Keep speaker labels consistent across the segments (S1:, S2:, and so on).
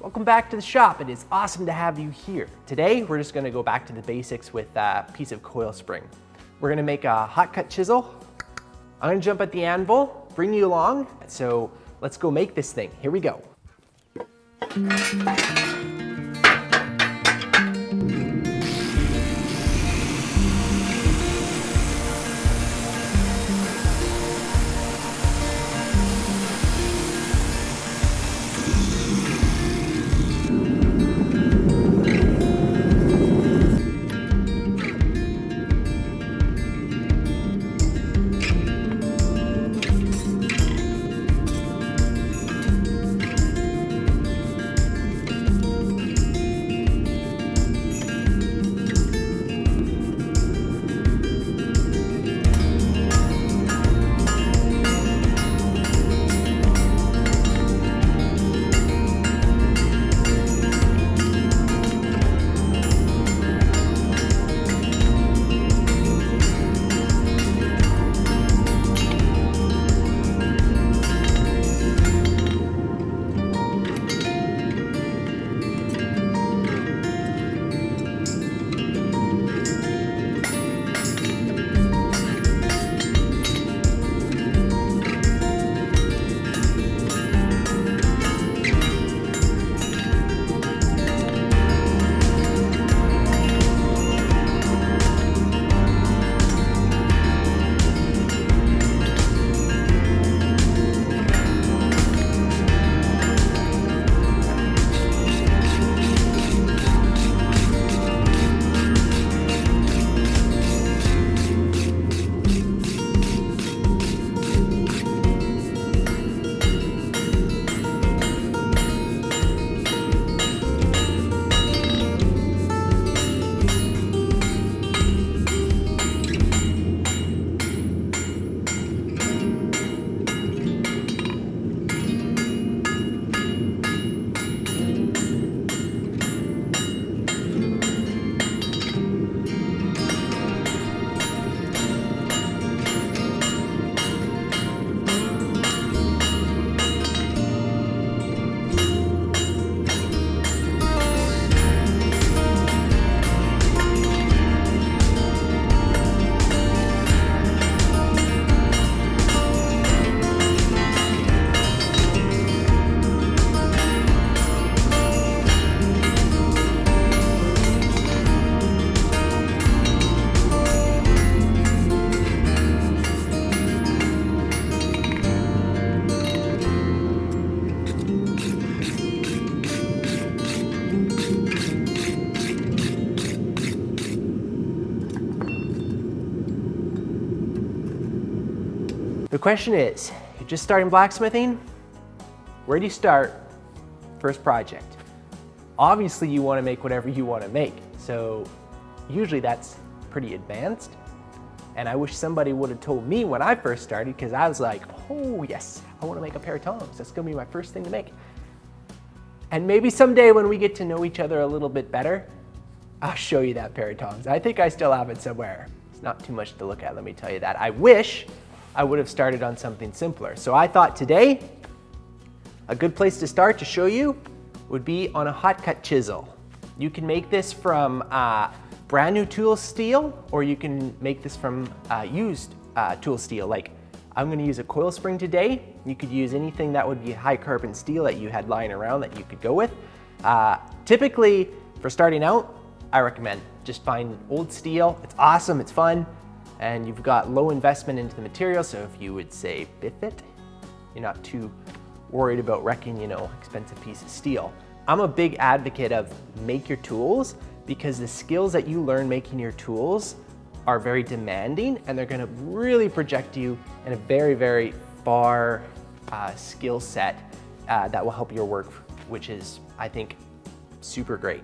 S1: Welcome back to the shop. It is awesome to have you here. Today, we're just gonna go back to the basics with a piece of coil spring. We're gonna make a hot cut chisel. I'm gonna jump at the anvil, bring you along. So let's go make this thing. Here we go. The question is, you're just starting blacksmithing? Where do you start? First project. Obviously you want to make whatever you want to make, so usually that's pretty advanced. And I wish somebody would have told me when I first started, because I was like, oh yes, I want to make a pair of tongs. That's going to be my first thing to make. And maybe someday when we get to know each other a little bit better, I'll show you that pair of tongs. I think I still have it somewhere. It's not too much to look at, let me tell you that. I wish I would have started on something simpler. So I thought today, a good place to start to show you would be on a hot cut chisel. You can make this from brand new tool steel, or you can make this from used tool steel. Like I'm gonna use a coil spring today. You could use anything that would be high carbon steel that you had lying around that you could go with. Typically, for starting out, I recommend just find old steel. It's awesome, it's fun, and you've got low investment into the material, so if you would say biff it, you're not too worried about wrecking, expensive piece of steel. I'm a big advocate of make your tools, because the skills that you learn making your tools are very demanding, and they're gonna really project you in a very, very far skill set that will help your work, which is, I think, super great.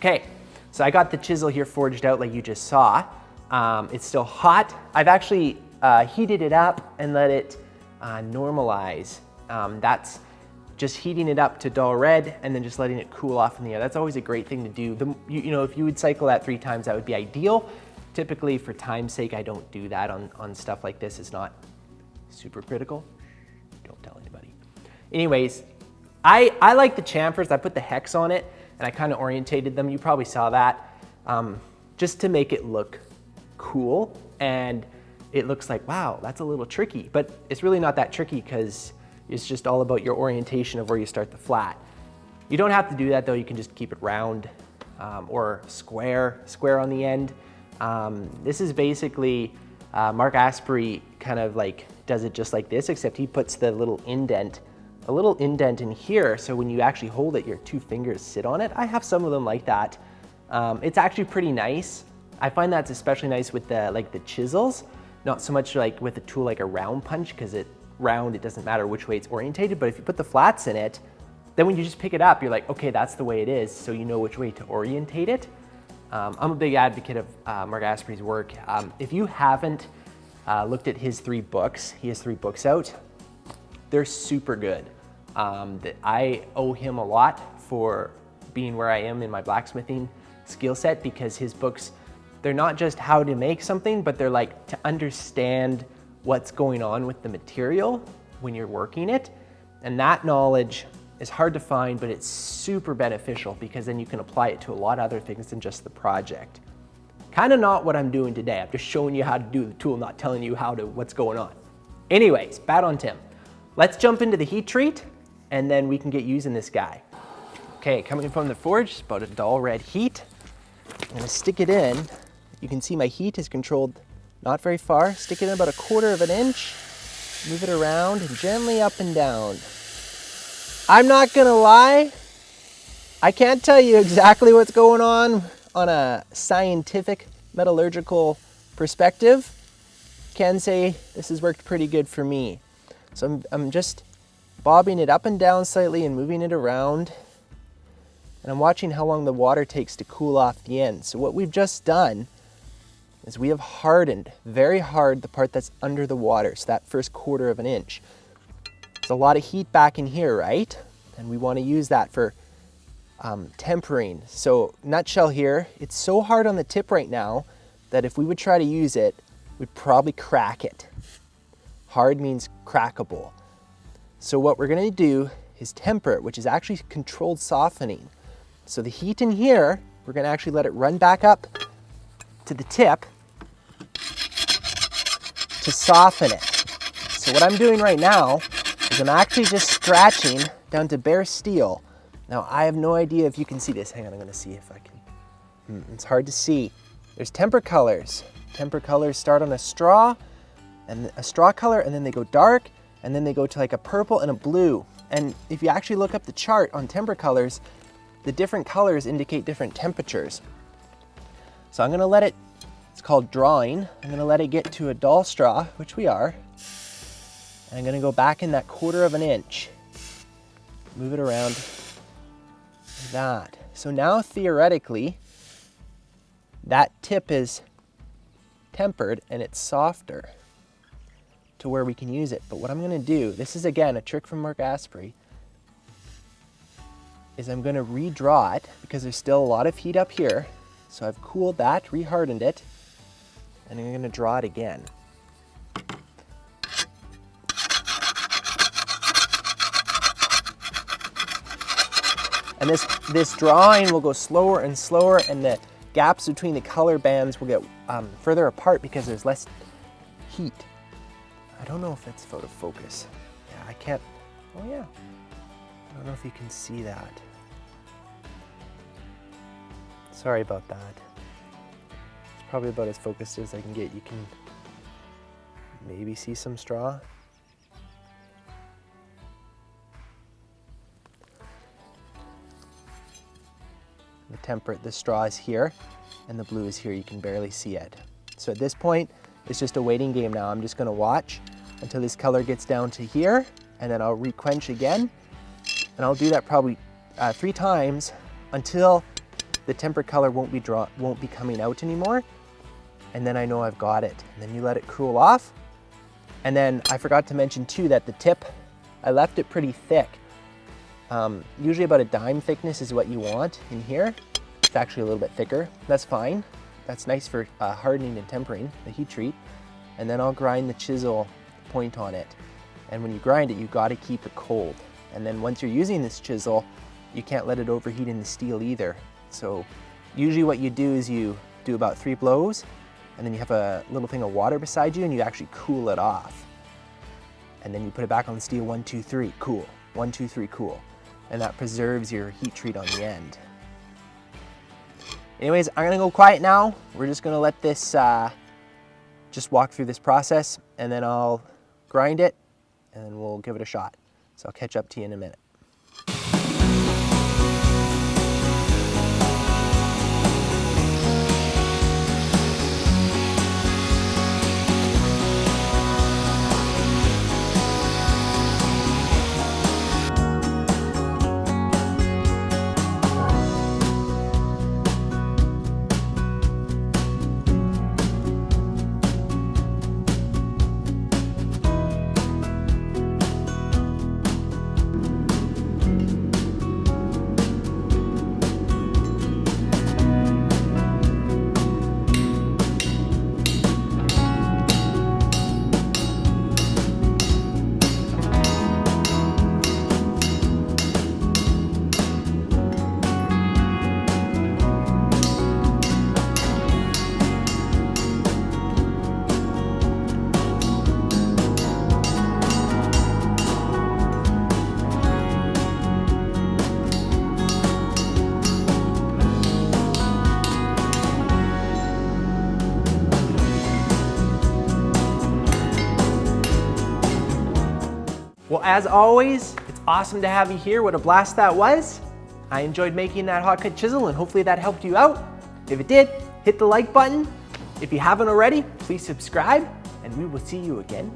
S1: Okay, so I got the chisel here forged out like you just saw. It's still hot. I've actually heated it up and let it normalize. That's just heating it up to dull red and then just letting it cool off in the air. That's always a great thing to do. You know, if you would cycle that 3 times, that would be ideal. Typically, for time's sake, I don't do that on stuff like this. It's not super critical. Don't tell anybody. Anyways, I like the chamfers. I put the hex on it and I kind of orientated them. You probably saw that, just to make it look cool. And it looks like, wow, that's a little tricky, but it's really not that tricky because it's just all about your orientation of where you start the flat. You don't have to do that though. You can just keep it round or square on the end. This is basically, Mark Asprey kind of like does it just like this, except he puts the little indent, a little indent in here. So when you actually hold it, your 2 fingers sit on it. I have some of them like that. It's actually pretty nice. I find that's especially nice with the chisels, not so much like with a tool like a round punch, because it doesn't matter which way it's orientated, but if you put the flats in it, then when you just pick it up, you're like, okay, that's the way it is, so you know which way to orientate it. I'm a big advocate of Mark Asprey's work. If you haven't looked at his 3 books, he has 3 books out, they're super good. I owe him a lot for being where I am in my blacksmithing skill set, because his books, they're not just how to make something, but they're like to understand what's going on with the material when you're working it. And that knowledge is hard to find, but it's super beneficial because then you can apply it to a lot of other things than just the project. Kind of not what I'm doing today. I'm just showing you how to do the tool, not telling you what's going on. Anyways, bad on Tim. Let's jump into the heat treat and then we can get using this guy. Okay, coming from the forge, it's about a dull red heat. I'm gonna stick it in. You can see my heat is controlled not very far. Stick it in about 1/4 of an inch, move it around and gently up and down. I'm not gonna lie, I can't tell you exactly what's going on a scientific metallurgical perspective. Can say this has worked pretty good for me. So I'm just bobbing it up and down slightly and moving it around. And I'm watching how long the water takes to cool off the end. So what we've just done is we have hardened very hard the part that's under the water, so that first 1/4 of an inch. There's a lot of heat back in here, right? And we want to use that for tempering. So nutshell here, it's so hard on the tip right now that if we would try to use it, we'd probably crack it. Hard means crackable. So what we're going to do is temper it, which is actually controlled softening. So the heat in here, we're going to actually let it run back up to the tip to soften it. So what I'm doing right now is I'm actually just scratching down to bare steel. Now I have no idea if you can see this. Hang on, I'm going to see if I can. It's hard to see. There's temper colors. Temper colors start on a straw color, and then they go dark, and then they go to like a purple and a blue. And if you actually look up the chart on temper colors, the different colors indicate different temperatures. So I'm gonna let it, it's called drawing. I'm gonna let it get to a dull straw, which we are. And I'm gonna go back in that 1/4 of an inch. Move it around like that. So now theoretically, that tip is tempered and it's softer to where we can use it. But what I'm gonna do, this is again a trick from Mark Asprey, is I'm gonna redraw it because there's still a lot of heat up here. So I've cooled that, rehardened it, and I'm gonna draw it again. And this drawing will go slower and slower, and the gaps between the color bands will get further apart because there's less heat. I don't know if it's photo focus. Yeah, I can't, oh yeah. I don't know if you can see that. Sorry about that. It's probably about as focused as I can get. You can maybe see some straw. The straw is here and the blue is here. You can barely see it. So at this point, it's just a waiting game now. I'm just gonna watch until this color gets down to here, and then I'll re-quench again. And I'll do that probably 3 times until the tempered color won't be coming out anymore. And then I know I've got it. And then you let it cool off. And then I forgot to mention too that the tip, I left it pretty thick. Usually about a dime thickness is what you want in here. It's actually a little bit thicker. That's fine. That's nice for hardening and tempering the heat treat. And then I'll grind the chisel point on it. And when you grind it, you gotta keep it cold. And then once you're using this chisel, you can't let it overheat in the steel either. So usually what you do is you do about 3 blows, and then you have a little thing of water beside you and you actually cool it off. And then you put it back on the steel, 1, 2, 3, cool. 1, 2, 3, cool. And that preserves your heat treat on the end. Anyways, I'm gonna go quiet now. We're just gonna let this, just walk through this process, and then I'll grind it, and then we'll give it a shot. So I'll catch up to you in a minute. Well, as always, it's awesome to have you here. What a blast that was. I enjoyed making that hot cut chisel, and hopefully that helped you out. If it did, hit the like button. If you haven't already, please subscribe, and we will see you again